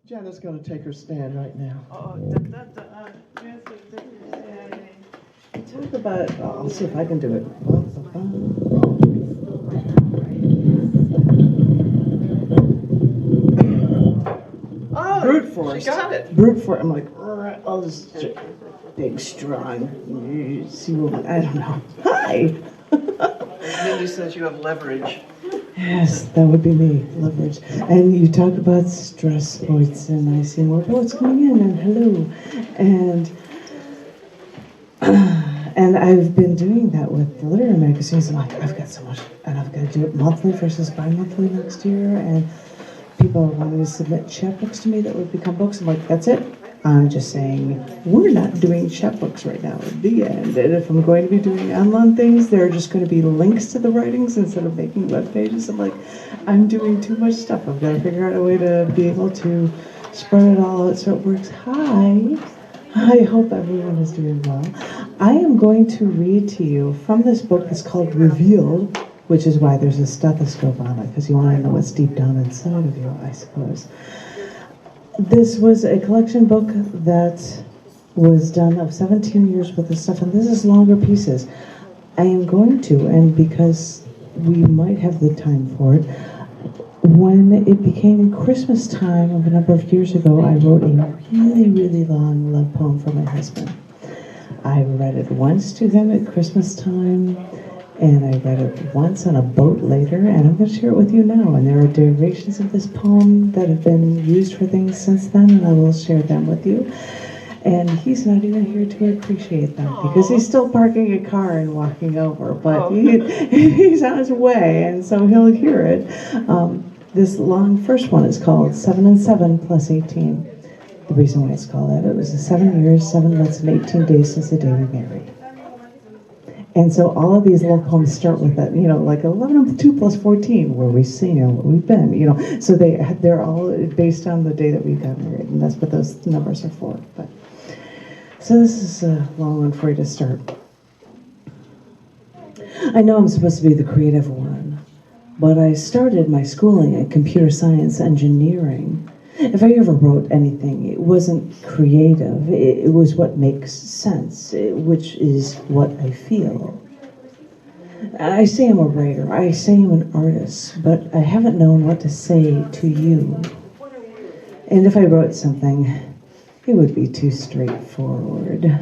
Janet's going to take her stand right now. Oh, da, da, da, Nancy, Talk about, I'll see if I can do it. oh, Brute force. She got it. Brute force. I'm like, I'll just, big, strong. See what, I don't know. Hi. Mindy says you have leverage. Yes, that would be me, leverage. And you talk about stress points, and I see more poets coming in, and hello. And I've been doing that with the literary magazines. I'm like, I've got so much, and I've got to do it monthly versus bi-monthly next year. And people are wanting to submit chapbooks to me that would become books. I'm like, that's it. I'm just saying, we're not doing chapbooks right now at the end. And if I'm going to be doing online things, there are just going to be links to the writings instead of making web pages. I'm like, I'm doing too much stuff. I've got to figure out a way to be able to spread it all out so it works. Hi. I hope everyone is doing well. I am going to read to you from this book that's called Revealed, which is why there's a stethoscope on it, because you want to know what's deep down inside of you, I suppose. This was a collection book that was done of 17 years worth of stuff, and this is longer pieces. I am going to, and because we might have the time for it, when it became Christmas time a number of years ago, I wrote a really, really long love poem for my husband. I read it once to him at Christmas time, and I read it once on a boat later, and I'm going to share it with you now. And there are derivations of this poem that have been used for things since then, and I will share them with you. And he's not even here to appreciate them because he's still parking a car and walking over, but he's on his way, and so he'll hear it. This long first one is called 7 and 7 plus 18. The reason why it's called that, it was 7 years, 7 months, and 18 days since the day we married. And so all of these love poems start with that, like 11 and 2 plus 14, where we see, where we've been, So they're all based on the day that we got married, and that's what those numbers are for. But so this is a long one for you to start. I know I'm supposed to be the creative one, but I started my schooling in computer science engineering. If I ever wrote anything, it wasn't creative. It was what makes sense, which is what I feel. I say I'm a writer. I say I'm an artist, but I haven't known what to say to you. And if I wrote something, it would be too straightforward.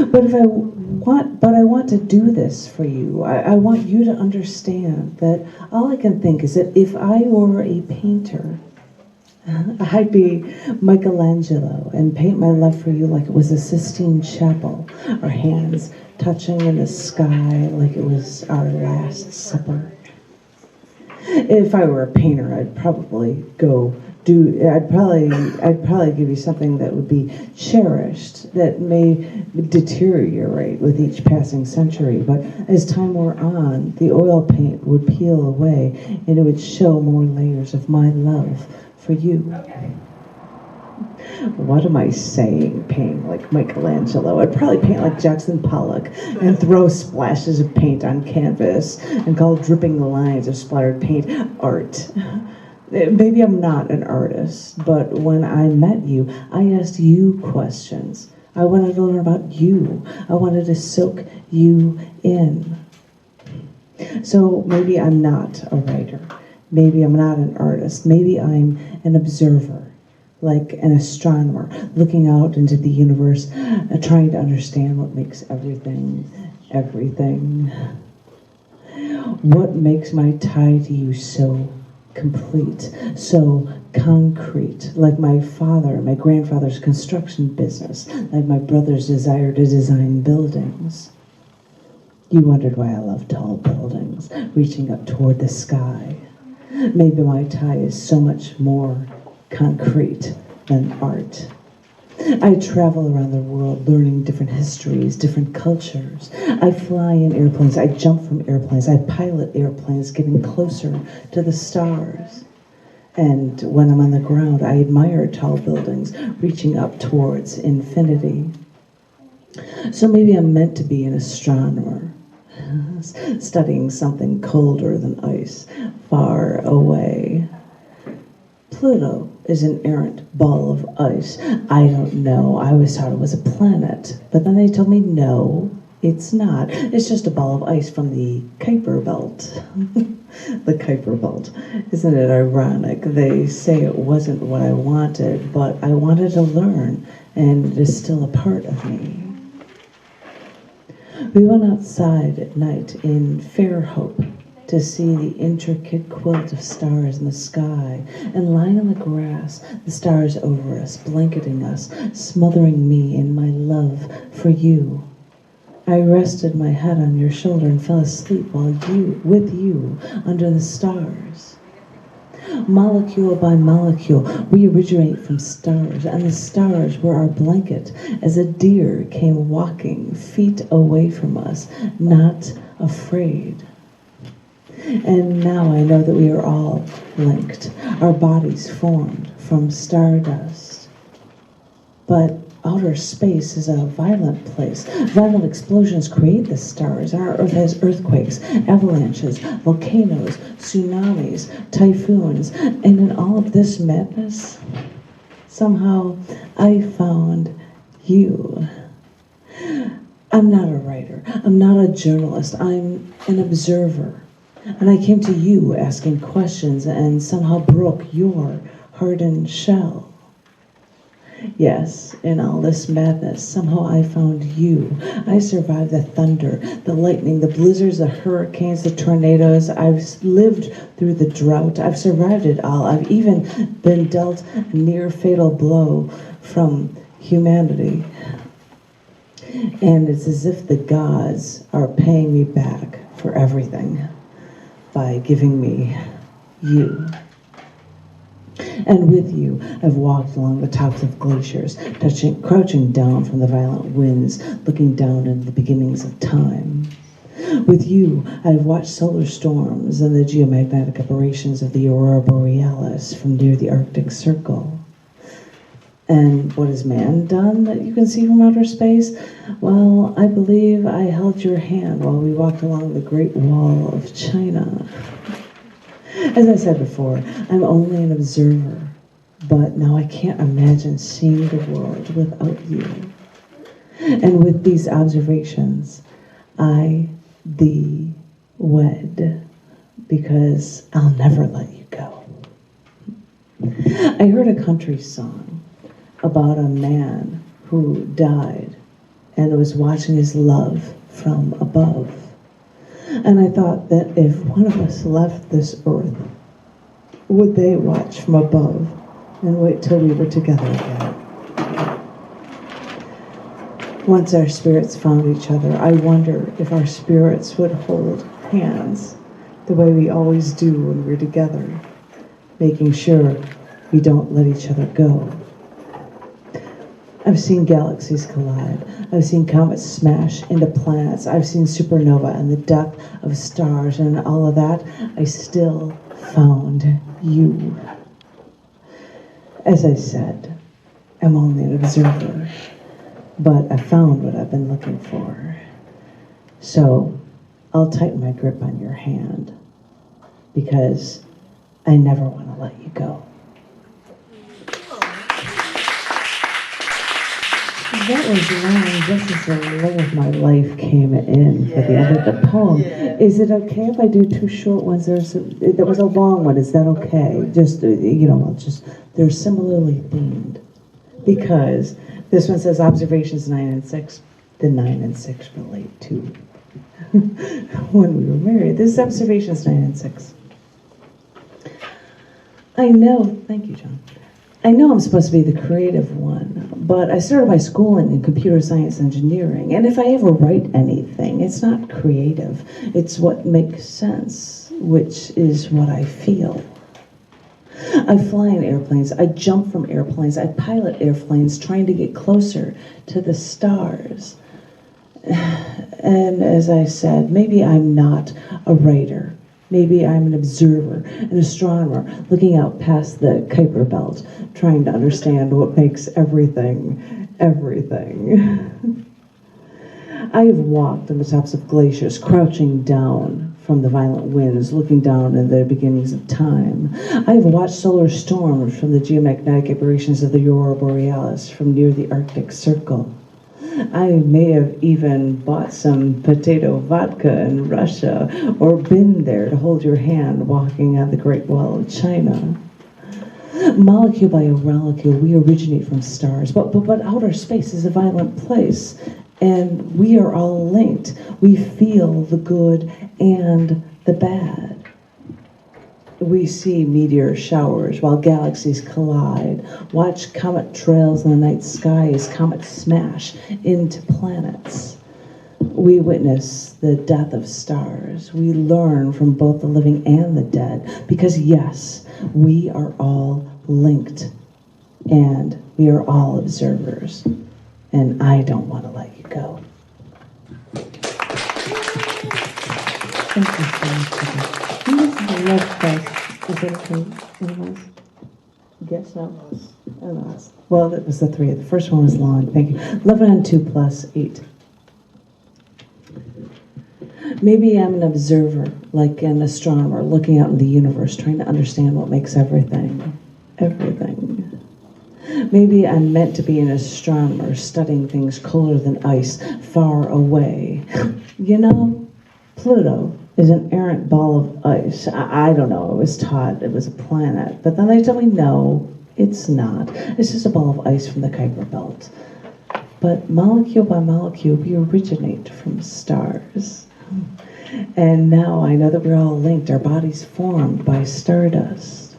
But I want to do this for you. I want you to understand that all I can think is that if I were a painter, I'd be Michelangelo and paint my love for you like it was a Sistine Chapel, our hands touching in the sky like it was our Last Supper. If I were a painter, I'd probably I'd probably give you something that would be cherished, that may deteriorate with each passing century, but as time wore on, the oil paint would peel away and it would show more layers of my love for you. What am I saying? Paint like Michelangelo. I'd probably paint like Jackson Pollock and throw splashes of paint on canvas and call dripping lines of splattered paint art. Maybe I'm not an artist, but when I met you, I asked you questions. I wanted to learn about you. I wanted to soak you in. So maybe I'm not a writer. Maybe I'm not an artist. Maybe I'm an observer, like an astronomer, looking out into the universe, trying to understand what makes everything, everything. What makes my tie to you so complete, so concrete, like my father, my grandfather's construction business, like my brother's desire to design buildings. You wondered why I love tall buildings, reaching up toward the sky. Maybe my tie is so much more concrete than art. I travel around the world learning different histories, different cultures. I fly in airplanes, I jump from airplanes, I pilot airplanes getting closer to the stars. And when I'm on the ground, I admire tall buildings reaching up towards infinity. So maybe I'm meant to be an astronomer, studying something colder than ice, far away. Pluto is an errant ball of ice. I don't know. I always thought it was a planet. But then they told me, no, it's not. It's just a ball of ice from the Kuiper Belt. The Kuiper Belt. Isn't it ironic? They say it wasn't what I wanted, but I wanted to learn, and it is still a part of me. We went outside at night in Fairhope to see the intricate quilt of stars in the sky, and lying on the grass, the stars over us, blanketing us, smothering me in my love for you. I rested my head on your shoulder and fell asleep with you under the stars. Molecule by molecule, we originate from stars, and the stars were our blanket as a deer came walking feet away from us, not afraid. And now I know that we are all linked, our bodies formed from stardust. But outer space is a violent place. Violent explosions create the stars, and our Earth has earthquakes, avalanches, volcanoes, tsunamis, typhoons, and in all of this madness, somehow I found you. I'm not a writer. I'm not a journalist. I'm an observer. And I came to you asking questions and somehow broke your hardened shell. Yes, in all this madness, somehow I found you. I survived the thunder, the lightning, the blizzards, the hurricanes, the tornadoes. I've lived through the drought. I've survived it all. I've even been dealt a near fatal blow from humanity. And it's as if the gods are paying me back for everything by giving me you. And with you, I've walked along the tops of glaciers, crouching down from the violent winds, looking down into the beginnings of time. With you, I've watched solar storms and the geomagnetic operations of the aurora borealis from near the Arctic Circle. And what has man done that you can see from outer space? Well, I believe I held your hand while we walked along the Great Wall of China. As I said before, I'm only an observer, but now I can't imagine seeing the world without you. And with these observations, I thee wed, because I'll never let you go. I heard a country song about a man who died and was watching his love from above. And I thought that if one of us left this earth, would they watch from above and wait till we were together again? Once our spirits found each other, I wonder if our spirits would hold hands the way we always do when we're together, making sure we don't let each other go. I've seen galaxies collide. I've seen comets smash into planets. I've seen supernova and the death of stars, and all of that, I still found you. As I said, I'm only an observer, but I found what I've been looking for. So I'll tighten my grip on your hand, because I never want to let you go. That was long, just as the love of my life came in for the end of the poem. Yeah. Is it okay if I do two short ones? There was a long one. Is that okay? Just, they're similarly themed. Because this one says observations 9 and 6. The 9 and 6 relate to when we were married. This is observations 9 and 6. I know, thank you, John. I know I'm supposed to be the creative one, but I started my schooling in computer science engineering, and if I ever write anything, it's not creative. It's what makes sense, which is what I feel. I fly in airplanes, I jump from airplanes, I pilot airplanes trying to get closer to the stars. And as I said, maybe I'm not a writer. Maybe I'm an observer, an astronomer, looking out past the Kuiper Belt, trying to understand what makes everything, everything. I have walked on the tops of glaciers, crouching down from the violent winds, looking down in the beginnings of time. I have watched solar storms from the geomagnetic aberrations of the aurora borealis from near the Arctic Circle. I may have even bought some potato vodka in Russia or been there to hold your hand walking on the Great Wall of China. Molecule by molecule, we originate from stars, but outer space is a violent place, and we are all linked. We feel the good and the bad. We see meteor showers while galaxies collide, watch comet trails in the night sky as comets smash into planets. We witness the death of stars. We learn from both the living and the dead, because yes, we are all linked, and we are all observers, and I don't want to let you go. Thank you so much for that. This is a love fest. Is that okay? Anyone else? Guess no? Oh, well, that was the three. The first one was long. Thank you. 11 and 2 plus 8. Maybe I'm an observer, like an astronomer, looking out in the universe, trying to understand what makes everything. Maybe I'm meant to be an astronomer, studying things colder than ice, far away. You know, Pluto is an errant ball of ice. I don't know, I was taught it was a planet, but then they told me no, it's not. It's just a ball of ice from the Kuiper Belt. But molecule by molecule, we originate from stars. And now I know that we're all linked, our bodies formed by stardust.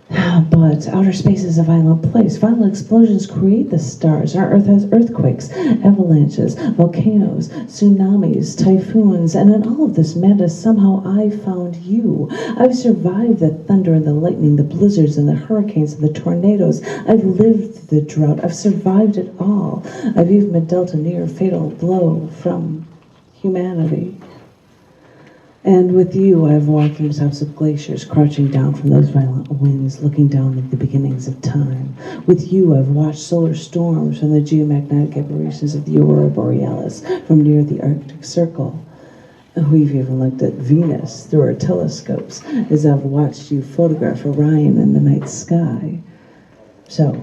But outer space is a violent place. Violent explosions create the stars. Our Earth has earthquakes, avalanches, volcanoes, tsunamis, typhoons, and in all of this madness, somehow I found you. I've survived the thunder and the lightning, the blizzards and the hurricanes and the tornadoes. I've lived through the drought. I've survived it all. I've even been dealt a near fatal blow from humanity. And with you, I've walked through the tops of glaciers, crouching down from those violent winds, looking down at the beginnings of time. With you, I've watched solar storms from the geomagnetic aberrations of the aurora borealis from near the Arctic Circle. We've even looked at Venus through our telescopes as I've watched you photograph Orion in the night sky. So,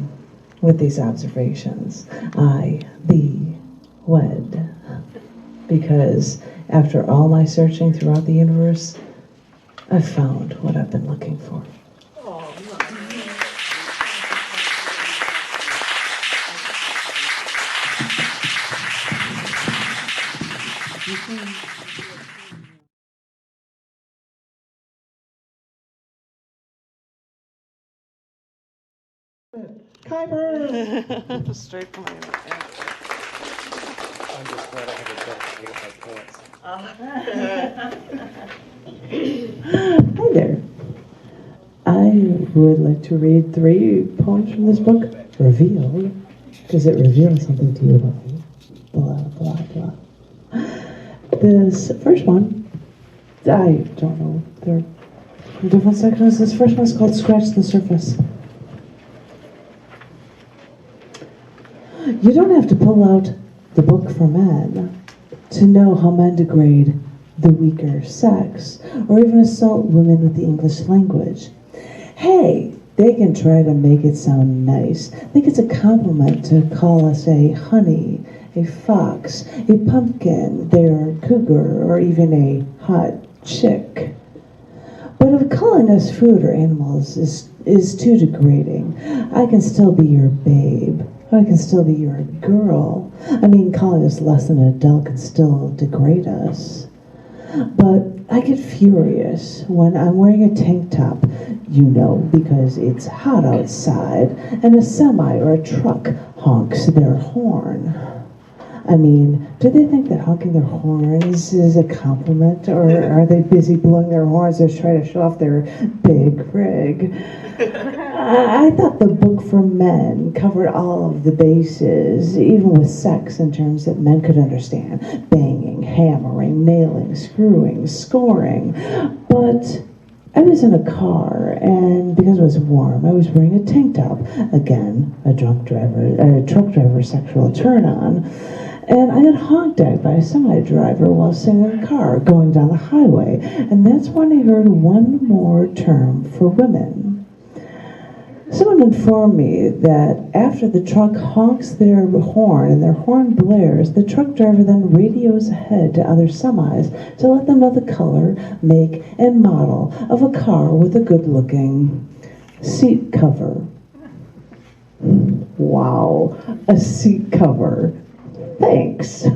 with these observations, I thee wed. Because after all my searching throughout the universe, I've found what I've been looking for. Kuypers! Straight from my I'm just glad I have a belt to take off my pants. Hi there. I would like to read 3 poems from this book, Revealed, because it reveals something to you about me. Blah, blah, blah. This first one, I don't know, they're from different sections. This first one's called Scratch the Surface. You don't have to pull out the book for men to know how men degrade the weaker sex, or even assault women with the English language. Hey, they can try to make it sound nice. Think it's a compliment to call us a honey, a fox, a pumpkin, their cougar, or even a hot chick. But if calling us food or animals is too degrading, I can still be your babe. I can still be your girl. I mean, calling us less than an adult can still degrade us. But I get furious when I'm wearing a tank top, you know, because it's hot outside, and a semi or a truck honks their horn. I mean, do they think that honking their horns is a compliment, or are they busy blowing their horns to try to show off their big rig? I thought the book for men covered all of the bases, even with sex in terms that men could understand. Banging, hammering, nailing, screwing, scoring. But I was in a car, and because it was warm, I was wearing a tank top. Again, a truck driver sexual turn-on. And I got honked at by a semi-driver while sitting in a car going down the highway. And that's when I heard one more term for women. Someone informed me that after the truck honks their horn and their horn blares, the truck driver then radios ahead to other semis to let them know the color, make, and model of a car with a good-looking seat cover. Wow, a seat cover. Thanks.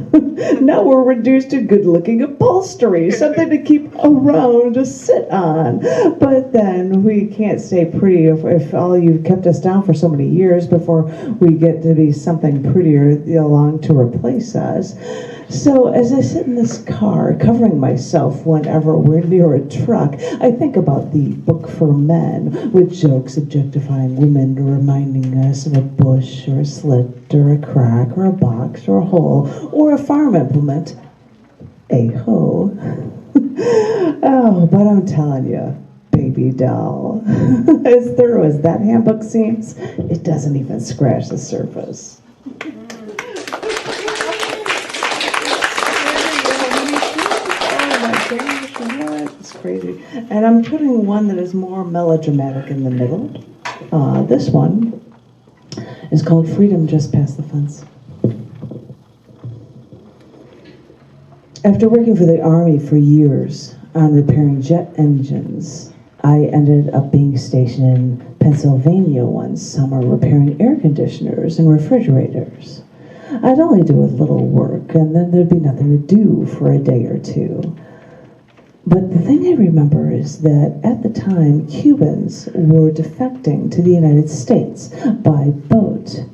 Now we're reduced to good-looking upholstery, something to keep around to sit on. But then we can't stay pretty if all you've kept us down for so many years before we get to be something prettier along to replace us. So as I sit in this car, covering myself whenever we're near a truck, I think about the book for men, with jokes objectifying women, reminding us of a bush or a slit or a crack or a box or a hole or a farm implement, a hoe. Oh, but I'm telling you, baby doll, as thorough as that handbook seems, it doesn't even scratch the surface. It's crazy. And I'm putting one that is more melodramatic in the middle. This one is called Freedom Just Past the Fence. After working for the Army for years on repairing jet engines, I ended up being stationed in Pennsylvania one summer repairing air conditioners and refrigerators. I'd only do a little work, and then there'd be nothing to do for a day or two. But the thing I remember is that at the time, Cubans were defecting to the United States by boat.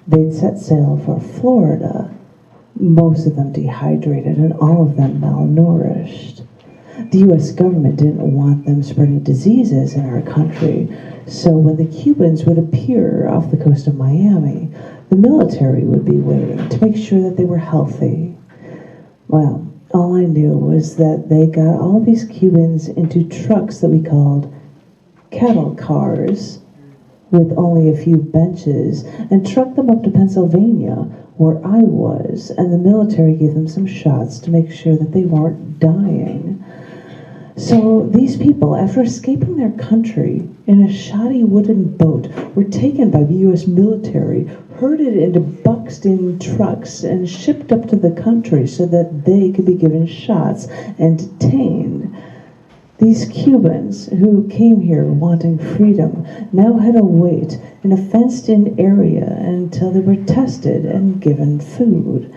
They'd set sail for Florida, most of them dehydrated and all of them malnourished. The U.S. government didn't want them spreading diseases in our country, so when the Cubans would appear off the coast of Miami, the military would be waiting to make sure that they were healthy. Well, all I knew was that they got all these Cubans into trucks that we called cattle cars with only a few benches and trucked them up to Pennsylvania where I was, and the military gave them some shots to make sure that they weren't dying. So these people, after escaping their country in a shoddy wooden boat, were taken by the U.S. military, herded into boxed-in trucks, and shipped up to the country so that they could be given shots and detained. These Cubans who came here wanting freedom now had to wait in a fenced-in area until they were tested and given food.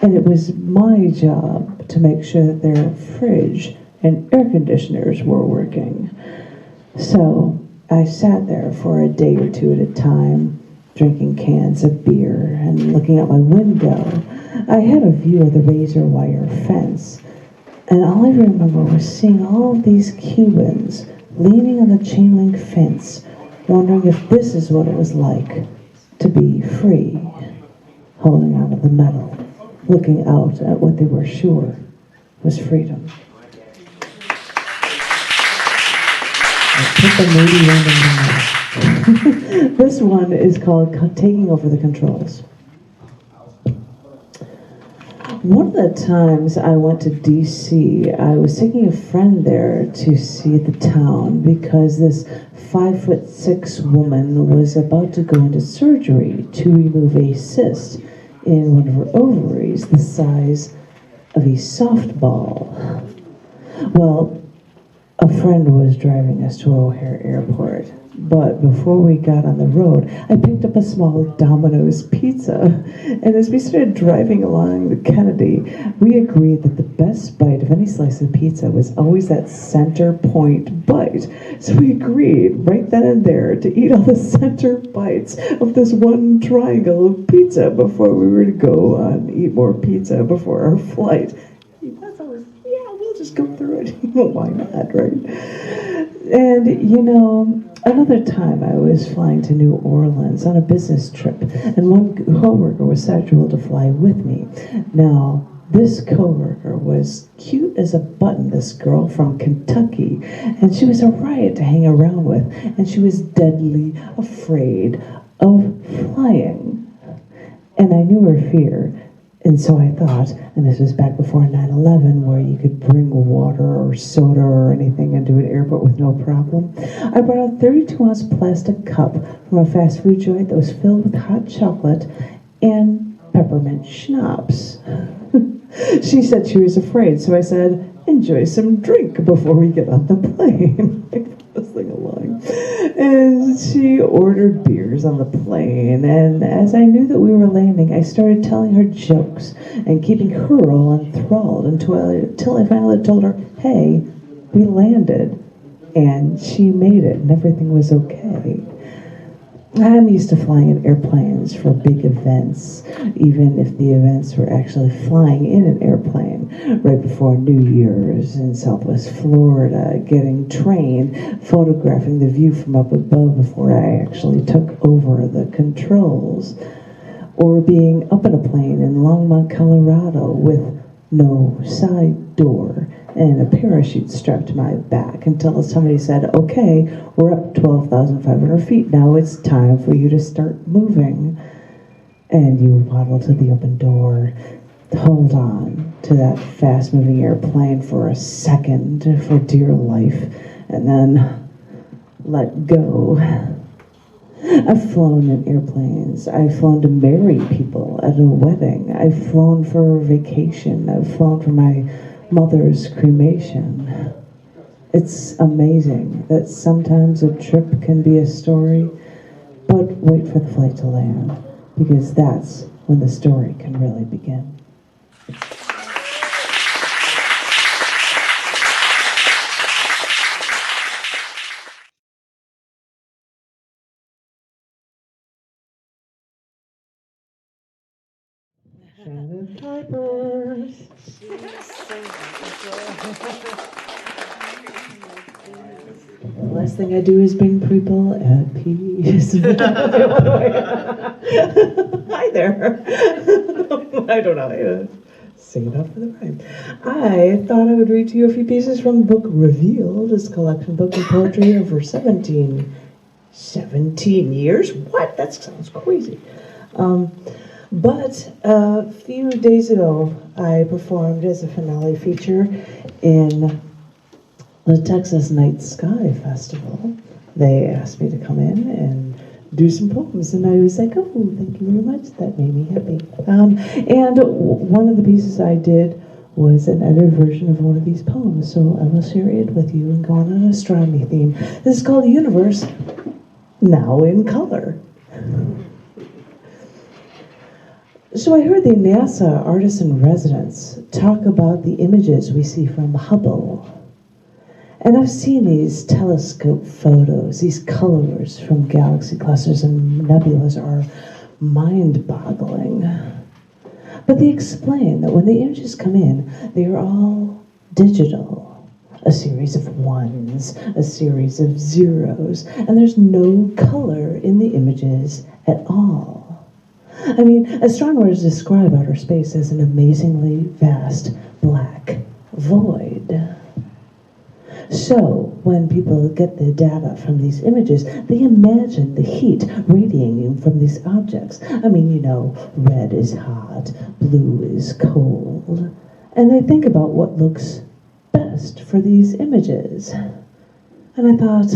And it was my job to make sure that their fridge and air conditioners were working. So I sat there for a day or two at a time, drinking cans of beer and looking out my window. I had a view of the razor wire fence, and all I remember was seeing all of these Cubans leaning on the chain link fence, wondering if this is what it was like to be free, holding onto the metal, looking out at what they were sure was freedom. Put the maybe random. This one is called Taking Over the Controls. One of the times I went to D.C., I was taking a friend there to see the town because this 5'6" woman was about to go into surgery to remove a cyst in one of her ovaries the size of a softball. Well, a friend was driving us to O'Hare Airport, but before we got on the road, I picked up a small Domino's pizza, and as we started driving along the Kennedy, we agreed that the best bite of any slice of pizza was always that center point bite. So we agreed right then and there to eat all the center bites of this one triangle of pizza before we were to go on eat more pizza before our flight. We'll just go through it. Why not, right? And, another time I was flying to New Orleans on a business trip, and one coworker was scheduled to fly with me. Now, this coworker was cute as a button, this girl from Kentucky, and she was a riot to hang around with, and she was deadly afraid of flying. And I knew her fear, And so I thought, and this was back before 9/11, where you could bring water or soda or anything into an airport with no problem. I brought a 32-ounce plastic cup from a fast food joint that was filled with hot chocolate and peppermint schnapps. She said she was afraid, so I said, enjoy some drink before we get on the plane. This thing along. And she ordered beers on the plane, and as I knew that we were landing, I started telling her jokes and keeping her all enthralled until I finally told her, hey, we landed, and she made it, and everything was okay. I'm used to flying in airplanes for big events, even if the events were actually flying in an airplane. Right before New Year's in Southwest Florida, getting trained, photographing the view from up above before I actually took over the controls. Or being up in a plane in Longmont, Colorado with no side door and a parachute strapped to my back until somebody said, okay, we're up 12,500 feet. Now it's time for you to start moving. And you waddle to the open door, hold on to that fast-moving airplane for a second for dear life, and then let go. I've flown in airplanes. I've flown to marry people at a wedding. I've flown for vacation. I've flown for my mother's cremation. It's amazing that sometimes a trip can be a story, but wait for the flight to land, because that's when the story can really begin. Janet Kuypers. The last thing I do is bring people at peace. Hi there. I don't know how to sing it up for the rhyme. I thought I would read to you a few pieces from the book Revealed, this collection book of poetry over 17 years? What? That sounds crazy. But a few days ago, I performed as a finale feature in the Texas Night Sky Festival. They asked me to come in and do some poems, and I was like, oh, thank you very much. That made me happy. And one of the pieces I did was an edited version of one of these poems, so I will share it with you and go on an astronomy theme. This is called Universe, Now in Color. So I heard the NASA artist-in-residence talk about the images we see from Hubble. And I've seen these telescope photos, these colors from galaxy clusters and nebulas are mind-boggling. But they explain that when the images come in, they are all digital. A series of ones, a series of zeros, and there's no color in the images at all. I mean, astronomers describe outer space as an amazingly vast black void. So, when people get the data from these images, they imagine the heat radiating from these objects. I mean, you know, red is hot, blue is cold. And they think about what looks best for these images. And I thought,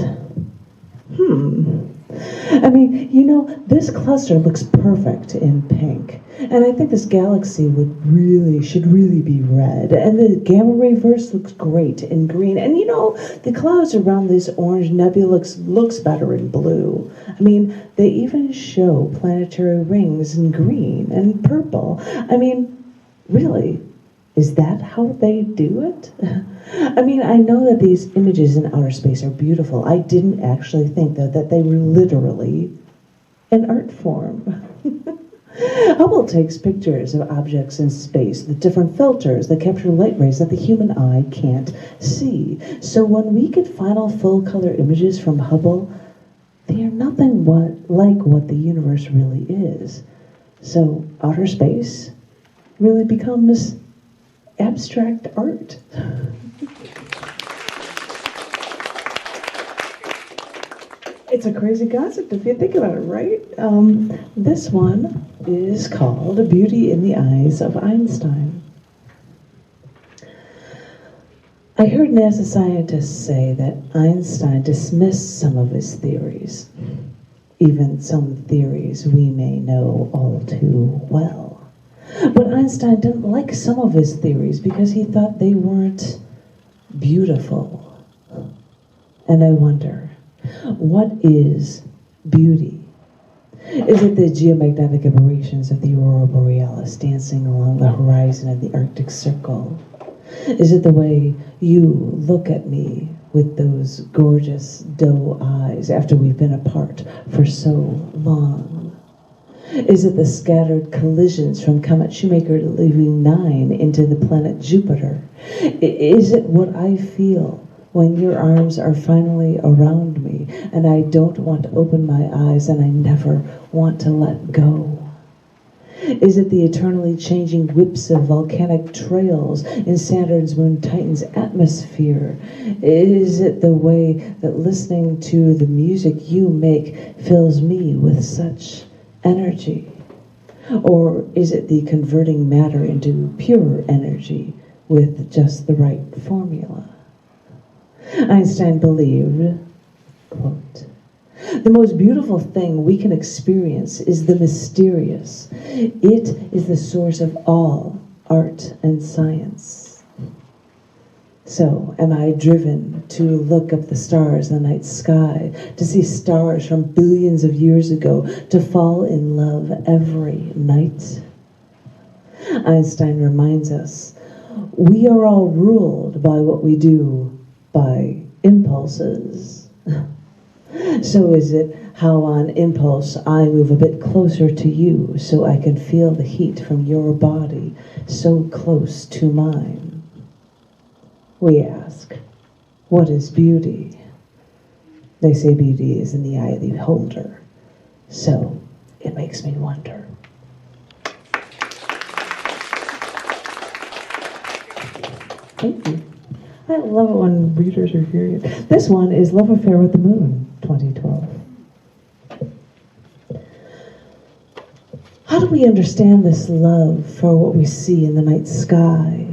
I mean, you know, this cluster looks perfect in pink. And I think this galaxy should really be red. And the gamma ray verse looks great in green. And you know, the clouds around this orange nebula looks better in blue. I mean, they even show planetary rings in green and purple. I mean, really, is that how they do it? I mean, I know that these images in outer space are beautiful. I didn't actually think, though, that they were literally an art form. Hubble takes pictures of objects in space with different filters that capture light rays that the human eye can't see. So when we get final full-color images from Hubble, they are nothing like what the universe really is. So outer space really becomes abstract art. It's a crazy concept if you think about it, right? This one is called Beauty in the Eyes of Einstein. I heard NASA scientists say that Einstein dismissed some of his theories, even some theories we may know all too well. But Einstein didn't like some of his theories because he thought they weren't beautiful. And I wonder, what is beauty? Is it the geomagnetic aberrations of the aurora borealis dancing along the horizon of the Arctic Circle? Is it the way you look at me with those gorgeous doe eyes after we've been apart for so long? Is it the scattered collisions from Comet Shoemaker leaving 9 into the planet Jupiter? Is it what I feel when your arms are finally around me and I don't want to open my eyes and I never want to let go? Is it the eternally changing whips of volcanic trails in Saturn's moon Titan's atmosphere? Is it the way that listening to the music you make fills me with such energy? Or is it the converting matter into pure energy with just the right formula? Einstein believed, quote, "The most beautiful thing we can experience is the mysterious. It is the source of all art and science." So, am I driven to look up the stars in the night sky, to see stars from billions of years ago, to fall in love every night? Einstein reminds us, we are all ruled by what we do, by impulses. So is it how on impulse I move a bit closer to you so I can feel the heat from your body so close to mine? We ask, what is beauty? They say beauty is in the eye of the beholder. So it makes me wonder. Thank you. I love it when readers are here. This one is Love Affair with the Moon, 2012. How do we understand this love for what we see in the night sky?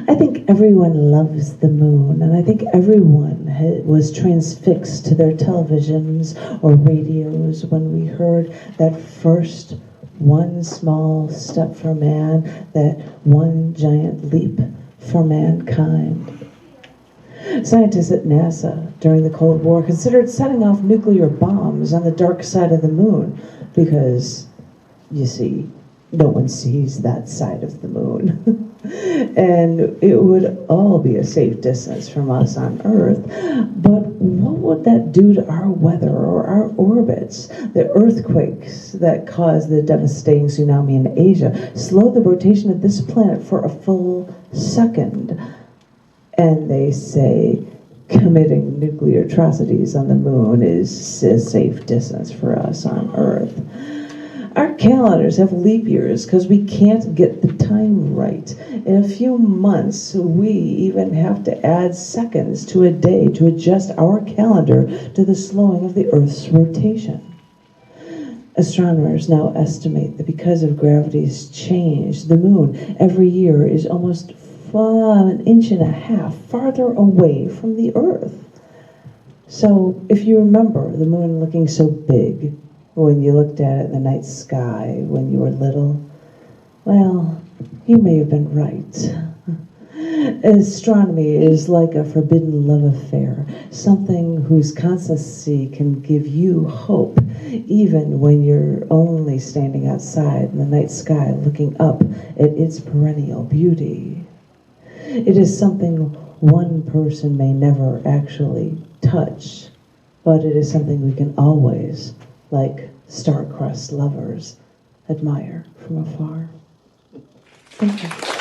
I think everyone loves the moon, and I think everyone was transfixed to their televisions or radios when we heard that first one small step for man, that one giant leap for mankind. Scientists at NASA during the Cold War considered setting off nuclear bombs on the dark side of the moon because, you see, no one sees that side of the moon. And it would all be a safe distance from us on Earth. But what would that do to our weather or our orbits? The earthquakes that caused the devastating tsunami in Asia slowed the rotation of this planet for a full second. And they say committing nuclear atrocities on the moon is a safe distance for us on Earth. Our calendars have leap years because we can't get the time right. In a few months, we even have to add seconds to a day to adjust our calendar to the slowing of the Earth's rotation. Astronomers now estimate that because of gravity's change, the moon every year is almost 1.5 inches farther away from the Earth. So if you remember the moon looking so big when you looked at it in the night sky when you were little, well, you may have been right. Astronomy is like a forbidden love affair, something whose constancy can give you hope, even when you're only standing outside in the night sky looking up at its perennial beauty. It is something one person may never actually touch, but it is something we can always, like star-crossed lovers, admire from afar. Thank you.